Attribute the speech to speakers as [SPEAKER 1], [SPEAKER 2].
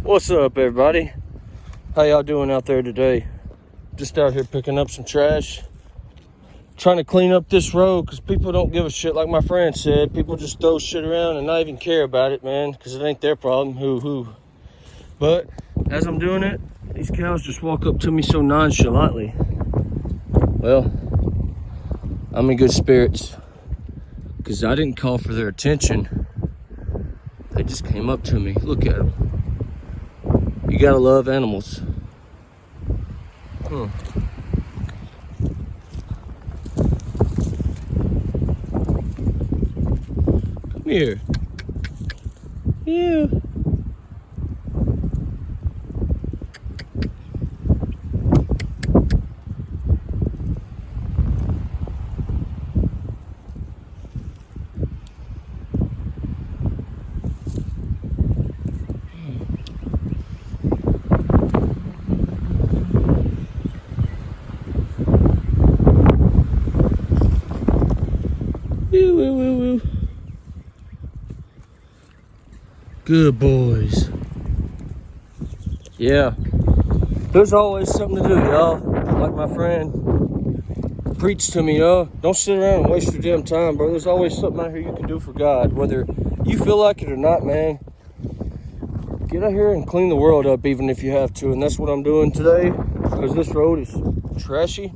[SPEAKER 1] What's up, everybody? How y'all doing out there today? Just out here picking up some trash, trying to clean up this road because people don't give a shit. Like my friend said, people just throw shit around and not even care about it, man, because it ain't their problem. But as I'm doing it, these cows just walk up to me so nonchalantly. Well, I'm in good spirits because I didn't call for their attention. They just came up to me. Look at them. You gotta love animals. Come here. Yeah. Woo. Good boys. Yeah. There's always something to do, y'all. Like my friend preached to me, don't sit around and waste your damn time, bro. There's always something out here you can do for God, whether you feel like it or not, man. Get out here and clean the world up, even if you have to. And that's what I'm doing today, because this road is trashy.